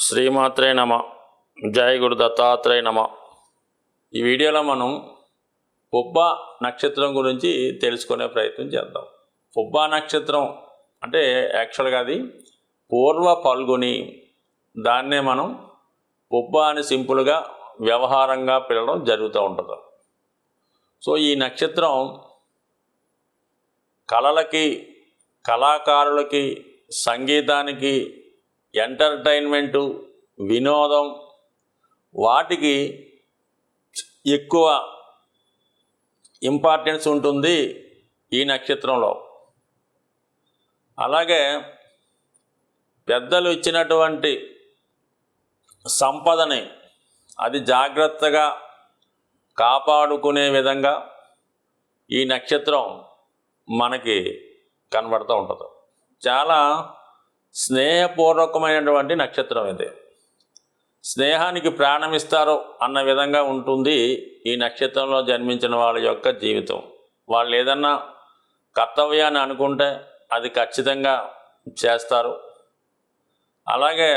శ్రీమాత్రే నమ. జయ గురు దత్తాత్రేయ నమ. ఈ వీడియోలో మనం పుబ్బ నక్షత్రం గురించి తెలుసుకునే ప్రయత్నం చేద్దాం. పుబ్బ నక్షత్రం అంటే యాక్చువల్గా అది పూర్వ ఫల్గుని, దాన్నే మనం పుబ్బ అని సింపుల్గా వ్యవహారంగా పిలవడం జరుగుతూ ఉంటుంది. సో ఈ నక్షత్రం కళలకి, కళాకారులకి, సంగీతానికి, ఎంటర్టైన్మెంటు, వినోదం వాటికి ఎక్కువ ఇంపార్టెన్స్ ఉంటుంది ఈ నక్షత్రంలో. అలాగే పెద్దలు ఇచ్చినటువంటి సంపదని అది జాగ్రత్తగా కాపాడుకునే విధంగా ఈ నక్షత్రం మనకి కనబడుతూ ఉంటుంది. చాలా స్నేహపూర్వకమైనటువంటి నక్షత్రం ఇది. స్నేహానికి ప్రాణమిస్తారు అన్న విధంగా ఉంటుంది ఈ నక్షత్రంలో జన్మించిన వాళ్ళ యొక్క జీవితం. వాళ్ళు ఏదన్నా కర్తవ్యాన్ని అనుకుంటే అది ఖచ్చితంగా చేస్తారు. అలాగే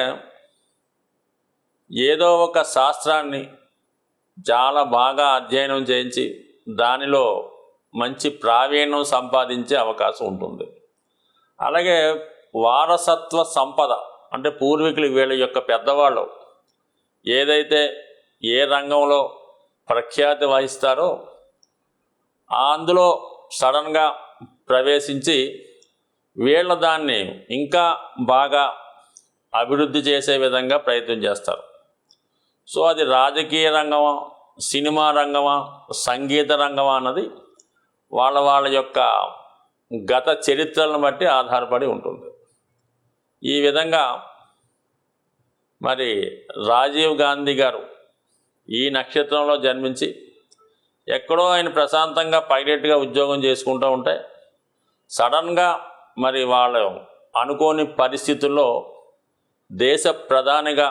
ఏదో ఒక శాస్త్రాన్ని చాలా బాగా అధ్యయనం చేయించి దానిలో మంచి ప్రావీణ్యం సంపాదించే అవకాశం ఉంటుంది. అలాగే వారసత్వ సంపద అంటే పూర్వీకులు, వీళ్ళ యొక్క పెద్దవాళ్ళు ఏదైతే ఏ రంగంలో ప్రఖ్యాతి వహిస్తారో అందులో సడన్గా ప్రవేశించి వీళ్ళ దాన్ని ఇంకా బాగా అభివృద్ధి చేసే విధంగా ప్రయత్నం చేస్తారు. సో అది రాజకీయ రంగమా, సినిమా రంగమా, సంగీత రంగమా అన్నది వాళ్ళ యొక్క గత చరిత్రలను బట్టి ఆధారపడి ఉంటుంది. ఈ విధంగా మరి రాజీవ్ గాంధీ గారు ఈ నక్షత్రంలో జన్మించి ఎక్కడో ఆయన ప్రశాంతంగా పైలట్గా ఉద్యోగం చేసుకుంటూ ఉంటే సడన్గా మరి వాళ్ళు అనుకోని పరిస్థితుల్లో దేశ ప్రధానిగా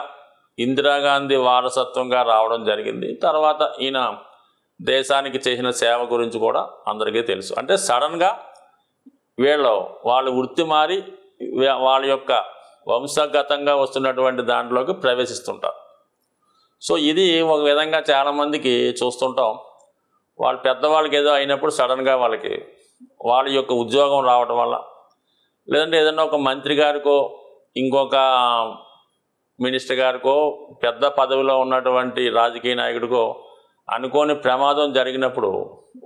ఇందిరాగాంధీ వారసత్వంగా రావడం జరిగింది. తర్వాత ఈయన దేశానికి చేసిన సేవ గురించి కూడా అందరికీ తెలుసు. అంటే సడన్గా వాళ్ళు వృత్తి మారి వాళ్ళ యొక్క వంశగతంగా వస్తున్నటువంటి దాంట్లోకి ప్రవేశిస్తుంటారు. సో ఇది ఒక విధంగా చాలామందికి చూస్తుంటాం. వాళ్ళ పెద్దవాళ్ళకి ఏదో అయినప్పుడు సడన్గా వాళ్ళ యొక్క ఉద్యోగం రావడం వల్ల, లేదంటే ఏదన్నా ఒక మంత్రి గారికో ఇంకొక మినిస్టర్ గారికో పెద్ద పదవిలో ఉన్నటువంటి రాజకీయ నాయకుడికో అనుకోని ప్రమాదం జరిగినప్పుడు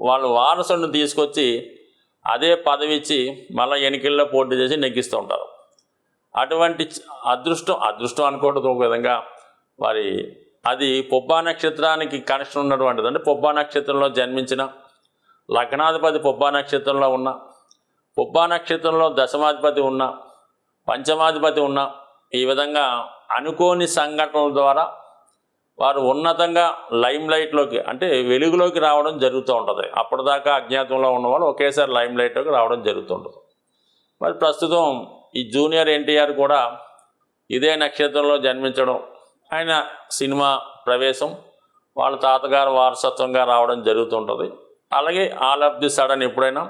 వాళ్ళు వారసుని తీసుకొచ్చి అదే పదవి ఇచ్చి మళ్ళీ ఎన్నికల్లో పోటీ చేసి నెగ్గిస్తూ ఉంటారు. అటువంటి అదృష్టం అనుకోవడం ఒక విధంగా మరి అది పుబ్బ నక్షత్రానికి కనెక్షన్ ఉన్నటువంటిది. అంటే పుబ్బ నక్షత్రంలో జన్మించిన, లగ్నాధిపతి పుబ్బ నక్షత్రంలో ఉన్న, పుబ్బ నక్షత్రంలో దశమాధిపతి ఉన్న, పంచమాధిపతి ఉన్న, ఈ విధంగా అనుకోని సంఘటనల ద్వారా వారు ఉన్నతంగా లైమ్ లైట్లోకి అంటే వెలుగులోకి రావడం జరుగుతూ ఉంటుంది. అప్పటిదాకా అజ్ఞాతంలో ఉన్నవాళ్ళు ఒకేసారి లైమ్ లైట్లోకి రావడం జరుగుతుంటుంది. మరి ప్రస్తుతం ఈ జూనియర్ ఎన్టీఆర్ కూడా ఇదే నక్షత్రంలో జన్మించడం, ఆయన సినిమా ప్రవేశం వాళ్ళ తాతగారు వారసత్వంగా రావడం జరుగుతుంటుంది. అలాగే ఆల్ ఆఫ్ ది సడన్ ఎప్పుడైనా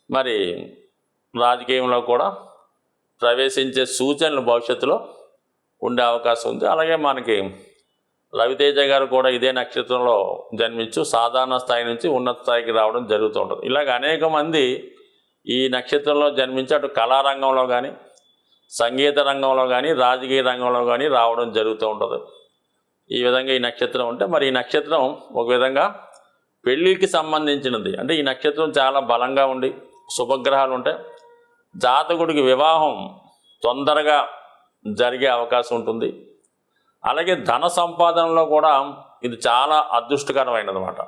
మరి రాజకీయంలో కూడా ప్రవేశించే సూచనలు భవిష్యత్తులో ఉండే అవకాశం ఉంది. అలాగే మనకి రవితేజ గారు కూడా ఇదే నక్షత్రంలో జన్మించు సాధారణ స్థాయి నుంచి ఉన్నత స్థాయికి రావడం జరుగుతూ ఉంటుంది. ఇలాగ అనేక మంది ఈ నక్షత్రంలో జన్మించి అటు కళారంగంలో కానీ, సంగీత రంగంలో కానీ, రాజకీయ రంగంలో కానీ రావడం జరుగుతూ ఉంటుంది. ఈ విధంగా ఈ నక్షత్రం ఉంటే మరి ఈ నక్షత్రం ఒక విధంగా పెళ్ళికి సంబంధించినది. అంటే ఈ నక్షత్రం చాలా బలంగా ఉండి శుభగ్రహాలు ఉంటాయి. జాతకుడికి వివాహం తొందరగా జరిగే అవకాశం ఉంటుంది. అలాగే ధన సంపాదనలో కూడా ఇది చాలా అదృష్టకరమైనదన్నమాట.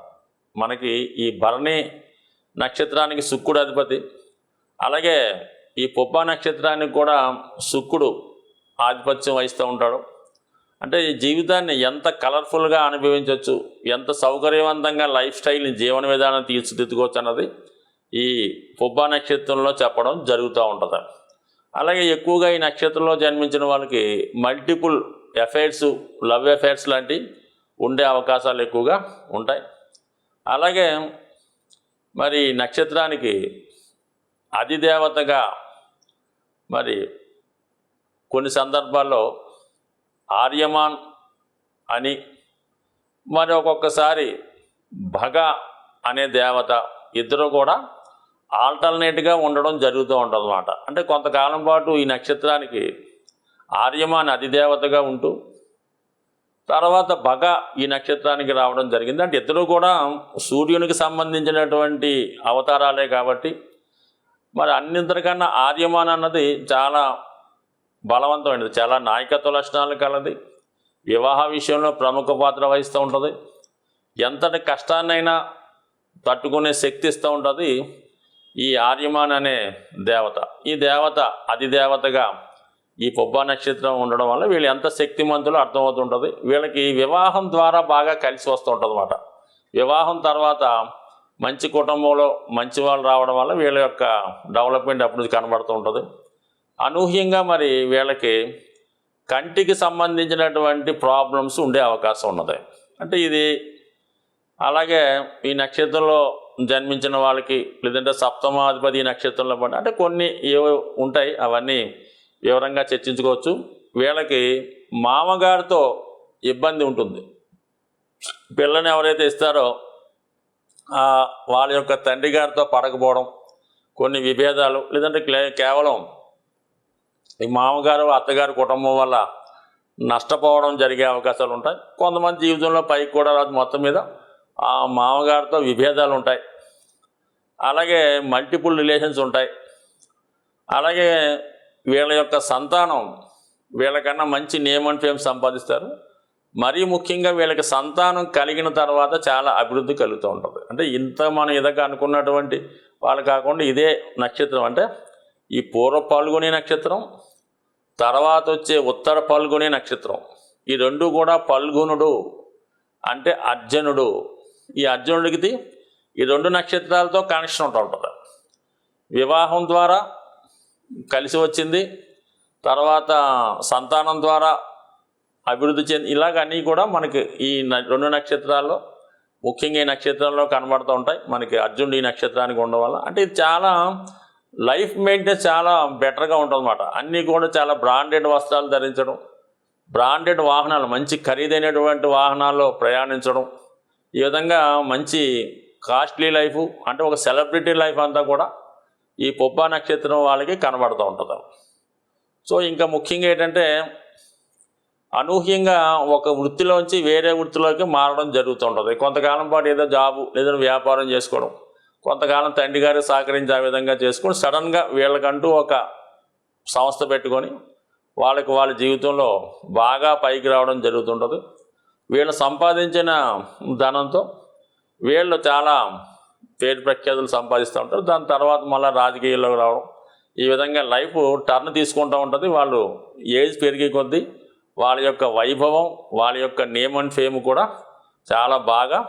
మనకి ఈ భరణి నక్షత్రానికి శుక్రుడు అధిపతి, అలాగే ఈ పుబ్బ నక్షత్రానికి కూడా శుక్రుడు ఆధిపత్యం వహిస్తూ ఉంటాడు. అంటే ఈ జీవితాన్ని ఎంత కలర్ఫుల్గా అనుభవించవచ్చు, ఎంత సౌకర్యవంతంగా లైఫ్ స్టైల్ని, జీవన విధానం తీర్చిదిద్దుకోవచ్చు అన్నది ఈ పుబ్బ నక్షత్రంలో చెప్పడం జరుగుతూ ఉంటుంది. అలాగే ఎక్కువగా ఈ నక్షత్రంలో జన్మించిన వాళ్ళకి మల్టిపుల్ అఫైర్స్, లవ్ అఫైర్స్ లాంటివి ఉండే అవకాశాలు ఎక్కువగా ఉంటాయి. అలాగే మరి నక్షత్రానికి అధిదేవతగా మరి కొన్ని సందర్భాల్లో ఆర్యమాన్ అని, మరి ఒక్కొక్కసారి భగ అనే దేవత, ఇద్దరు కూడా ఆల్టర్నేట్గా ఉండడం జరుగుతూ ఉంటుంది అన్నమాట. అంటే కొంతకాలం పాటు ఈ నక్షత్రానికి ఆర్యమాన్ అధిదేవతగా ఉంటూ తర్వాత భగ ఈ నక్షత్రానికి రావడం జరిగింది. అంటే ఇద్దరు కూడా సూర్యునికి సంబంధించినటువంటి అవతారాలే కాబట్టి మరి అన్నింతరికన్నా ఆర్యమాన్ అన్నది చాలా బలవంతమైనది, చాలా నాయకత్వ లక్షణాలు కలది, వివాహ విషయంలో ప్రముఖ పాత్ర వహిస్తూ ఉంటుంది, ఎంతటి కష్టాన్నైనా తట్టుకునే శక్తి ఇస్తూ ఉంటుంది ఈ ఆర్యమాన్ అనే దేవత. ఈ దేవత అధిదేవతగా ఈ పుబ్బా నక్షత్రం ఉండడం వల్ల వీళ్ళు ఎంత శక్తిమంతులో అర్థమవుతుంటుంది. వీళ్ళకి వివాహం ద్వారా బాగా కలిసి వస్తూ ఉంటుంది అన్నమాట. వివాహం తర్వాత మంచి కుటుంబంలో మంచి వాళ్ళు రావడం వల్ల వీళ్ళ యొక్క డెవలప్మెంట్ అప్పుడు కనబడుతూ ఉంటుంది. అనూహ్యంగా మరి వీళ్ళకి కంటికి సంబంధించినటువంటి ప్రాబ్లమ్స్ ఉండే అవకాశం ఉన్నది. అంటే ఇది అలాగే ఈ నక్షత్రంలో జన్మించిన వాళ్ళకి, లేదంటే సప్తమాధిపతి నక్షత్రంలో పడి అంటే కొన్ని ఏవో ఉంటాయి, అవన్నీ వివరంగా చర్చించుకోవచ్చు. వీళ్ళకి మామగారితో ఇబ్బంది ఉంటుంది. పిల్లని ఎవరైతే ఇస్తారో వాళ్ళ యొక్క తండ్రి గారితో పడకపోవడం, కొన్ని విభేదాలు, లేదంటే కేవలం ఈ మామగారు అత్తగారి కుటుంబం వల్ల నష్టపోవడం జరిగే అవకాశాలు ఉంటాయి. కొంతమంది జీవితంలో పైకి కూడా రాదు, మొత్తం మీద ఆ మామగారితో విభేదాలు ఉంటాయి. అలాగే మల్టిపుల్ రిలేషన్స్ ఉంటాయి. అలాగే వీళ్ళ యొక్క సంతానం వీళ్ళకన్నా మంచి నేమ్ అండ్ ఫేమ్ సంపాదిస్తారు. మరీ ముఖ్యంగా వీళ్ళకి సంతానం కలిగిన తర్వాత చాలా అభివృద్ధి కలుగుతూ ఉంటుంది. అంటే ఇంత మనం ఇదగా అనుకున్నటువంటి వాళ్ళు కాకుండా ఇదే నక్షత్రం, అంటే ఈ పూర్వ పాల్గొనే నక్షత్రం, తర్వాత వచ్చే ఉత్తర పాల్గొనే నక్షత్రం, ఈ రెండు కూడా పల్గునుడు అంటే అర్జునుడు. ఈ అర్జునుడికి ఈ రెండు నక్షత్రాలతో కనెక్షన్ ఉంటుంది. వివాహం ద్వారా కలిసి వచ్చింది, తర్వాత సంతానం ద్వారా అభివృద్ధి చెంది, ఇలాగ అన్నీ కూడా మనకి ఈ రెండు నక్షత్రాల్లో, ముఖ్యంగా ఈ నక్షత్రంలో కనబడుతూ ఉంటాయి. మనకి అర్జునుడు ఈ నక్షత్రానికి ఉండడం వల్ల అంటే ఇది చాలా లైఫ్ మెయింటెనెన్స్ చాలా బెటర్గా ఉంటుంది అన్నమాట. అన్నీ కూడా చాలా బ్రాండెడ్ వస్త్రాలు ధరించడం, బ్రాండెడ్ వాహనాలు, మంచి ఖరీదైనటువంటి వాహనాల్లో ప్రయాణించడం, ఈ విధంగా మంచి కాస్ట్లీ లైఫ్, అంటే ఒక సెలబ్రిటీ లైఫ్ అంతా కూడా ఈ పుబ్బా నక్షత్రం వాళ్ళకి కనబడుతూ ఉంటుంది. సో ఇంకా ముఖ్యంగా ఏంటంటే అనూహ్యంగా ఒక వృత్తిలోంచి వేరే వృత్తిలోకి మారడం జరుగుతూ ఉంటుంది. కొంతకాలం పాటు ఏదో జాబు లేదంటే వ్యాపారం చేసుకోవడం, కొంతకాలం తండ్రి గారికి సహకరించి ఆ విధంగా చేసుకొని సడన్గా వీళ్ళకంటూ ఒక సంస్థ పెట్టుకొని వాళ్ళ జీవితంలో బాగా పైకి రావడం జరుగుతుంటుంది. వీళ్ళు సంపాదించిన ధనంతో వీళ్ళు చాలా పేరు ప్రఖ్యాతులు సంపాదిస్తూ ఉంటారు. దాని తర్వాత మళ్ళీ రాజకీయాల్లోకి రావడం, ఈ విధంగా లైఫ్ టర్న్ తీసుకుంటూ ఉంటుంది. వాళ్ళు ఏజ్ పెరిగే కొద్దీ వాళ్ళ యొక్క వైభవం, వాళ్ళ యొక్క నేమ్ అండ్ ఫేమ్ కూడా చాలా బాగా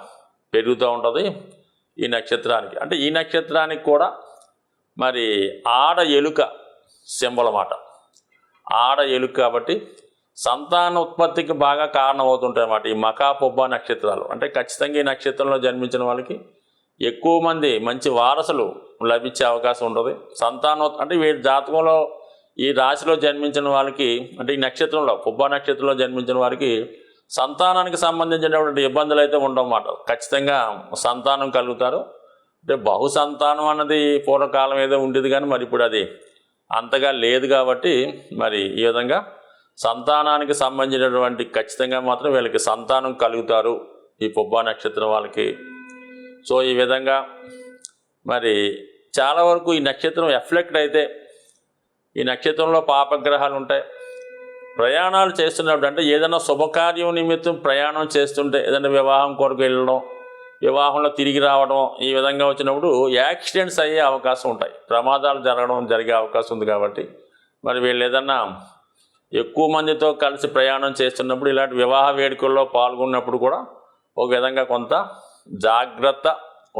పెరుగుతూ ఉంటుంది ఈ నక్షత్రానికి. అంటే ఈ నక్షత్రానికి కూడా మరి ఆడ ఎలుక సింబల్ అన్నమాట. ఆడ ఎలుక కాబట్టి సంతాన ఉత్పత్తికి బాగా కారణమవుతుంటాయి అన్నమాట ఈ మకా పుబ్బా నక్షత్రాలు. అంటే ఖచ్చితంగా ఈ నక్షత్రంలో జన్మించిన వాళ్ళకి ఎక్కువ మంది మంచి వారసులు లభించే అవకాశం ఉంటుంది. అంటే వీరి జాతకంలో ఈ రాశిలో జన్మించిన వాళ్ళకి, అంటే ఈ నక్షత్రంలో పుబ్బా నక్షత్రంలో జన్మించిన వారికి సంతానానికి సంబంధించినటువంటి ఇబ్బందులు అయితే ఉండవన్నమాట. ఖచ్చితంగా సంతానం కలుగుతారు. అంటే బహు సంతానం అన్నది పూర్వకాలం ఏదో ఉండేది, కానీ మరి ఇప్పుడు అది అంతగా లేదు. కాబట్టి మరి ఈ విధంగా సంతానానికి సంబంధించినటువంటి ఖచ్చితంగా మాత్రం వీళ్ళకి సంతానం కలుగుతారు ఈ పుబ్బా నక్షత్రం వాళ్ళకి. సో ఈ విధంగా మరి చాలా వరకు ఈ నక్షత్రం ఎఫ్లెక్ట్ అయితే, ఈ నక్షత్రంలో పాపగ్రహాలు ఉంటాయి. ప్రయాణాలు చేస్తున్నప్పుడు అంటే ఏదైనా శుభకార్యం నిమిత్తం ప్రయాణం చేస్తుంటే, ఏదైనా వివాహం కొరకు వెళ్ళడం, వివాహంలో తిరిగి రావడం, ఈ విధంగా వచ్చినప్పుడు యాక్సిడెంట్స్ అయ్యే అవకాశం ఉంటాయి, ప్రమాదాలు జరిగే అవకాశం ఉంది. కాబట్టి మరి వీళ్ళు ఏదన్నా ఎక్కువ మందితో కలిసి ప్రయాణం చేస్తున్నప్పుడు, ఇలాంటి వివాహ వేడుకల్లో పాల్గొన్నప్పుడు కూడా ఒక విధంగా కొంత జాగ్రత్త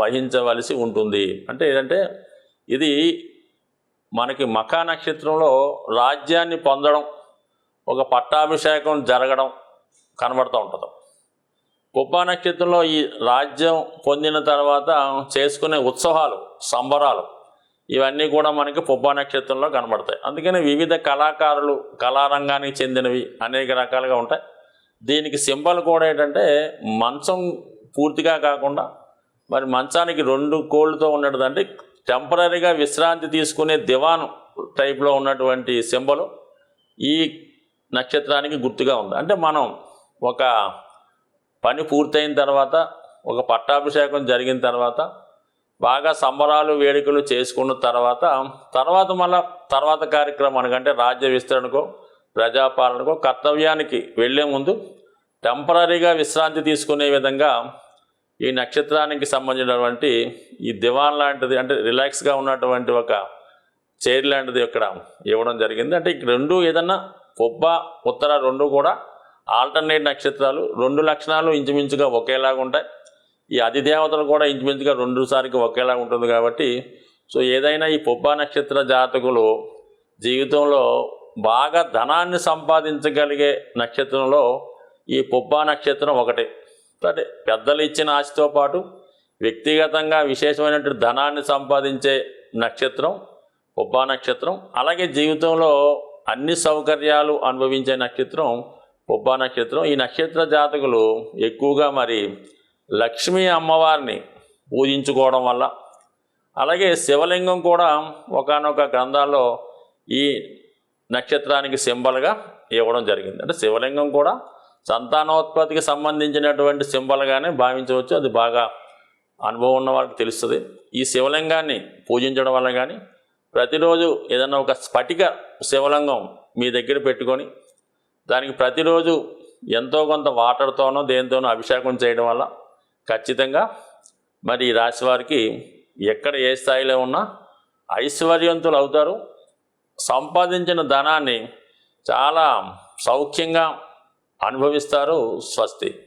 వహించవలసి ఉంటుంది. అంటే ఏంటంటే ఇది మనకి మకా నక్షత్రంలో రాజ్యాన్ని పొందడం, ఒక పట్టాభిషేకం జరగడం కనబడుతూ ఉంటుంది. పుబ్బా నక్షత్రంలో ఈ రాజ్యం పొందిన తర్వాత చేసుకునే ఉత్సవాలు, సంబరాలు, ఇవన్నీ కూడా మనకి పుబ్బా నక్షత్రంలో కనబడతాయి. అందుకని వివిధ కళాకారులు కళారంగానికి చెందినవి అనేక రకాలుగా ఉంటాయి. దీనికి సింబల్ కూడా ఏంటంటే మంచం పూర్తిగా కాకుండా మరి మంచానికి 2 కోళ్ళతో ఉన్నట్టు, అంటే టెంపరీగా విశ్రాంతి తీసుకునే దివాను టైప్లో ఉన్నటువంటి సింబలు ఈ నక్షత్రానికి గుర్తుగా ఉంది. అంటే మనం ఒక పని పూర్తయిన తర్వాత, ఒక పట్టాభిషేకం జరిగిన తర్వాత, బాగా సంబరాలు వేడుకలు చేసుకున్న తర్వాత మళ్ళా తర్వాత కార్యక్రమానికి అంటే రాజ్య విస్తరణకో ప్రజాపాలనకో కర్తవ్యానికి వెళ్ళే ముందు టెంపరీగా విశ్రాంతి తీసుకునే విధంగా ఈ నక్షత్రానికి సంబంధించినటువంటి ఈ దివాన్ లాంటిది, అంటే రిలాక్స్గా ఉన్నటువంటి ఒక చైర్ లాంటిది ఇక్కడ ఇవ్వడం జరిగింది. అంటే ఈ 2 ఏదన్నా పుబ్బ ఉత్తర 2 కూడా ఆల్టర్నేట్ నక్షత్రాలు, 2 లక్షణాలు ఇంచుమించుగా ఒకేలాగా ఉంటాయి. ఈ అధిదేవతలు కూడా ఇంచుమించుగా 2 సారికి ఒకేలాగా ఉంటుంది కాబట్టి సో ఏదైనా ఈ పుబ్బా నక్షత్ర జాతకులు జీవితంలో బాగా ధనాన్ని సంపాదించగలిగే నక్షత్రంలో ఈ పుబ్బా నక్షత్రం ఒకటి. అంటే పెద్దలు ఇచ్చిన ఆశతో పాటు వ్యక్తిగతంగా విశేషమైనటువంటి ధనాన్ని సంపాదించే నక్షత్రం పుబ్బా నక్షత్రం. అలాగే జీవితంలో అన్ని సౌకర్యాలు అనుభవించే నక్షత్రం పుబ్బా నక్షత్రం. ఈ నక్షత్ర జాతకులు ఎక్కువగా మరి లక్ష్మీ అమ్మవారిని పూజించుకోవడం వల్ల, అలాగే శివలింగం కూడా ఒకానొక గ్రంథాల్లో ఈ నక్షత్రానికి సింబల్గా ఇవ్వడం జరిగింది. అంటే శివలింగం కూడా సంతానోత్పత్తికి సంబంధించినటువంటి సింబల్గానే భావించవచ్చు. అది బాగా అనుభవం ఉన్న వారికి తెలుస్తుంది. ఈ శివలింగాన్ని పూజించడం వల్ల కానీ, ప్రతిరోజు ఏదైనా ఒక స్ఫటిక శివలింగం మీ దగ్గర పెట్టుకొని దానికి ప్రతిరోజు ఎంతో కొంత వాటర్తోనో దేనితోనో అభిషేకం చేయడం వల్ల ఖచ్చితంగా మరి ఈ రాశి వారికి ఎక్కడ ఏ స్థాయిలో ఉన్నా ఐశ్వర్యవంతులు అవుతారు. సంపాదించిన ధనాన్ని చాలా సౌఖ్యంగా అనుభవిస్తారు. స్వస్తి.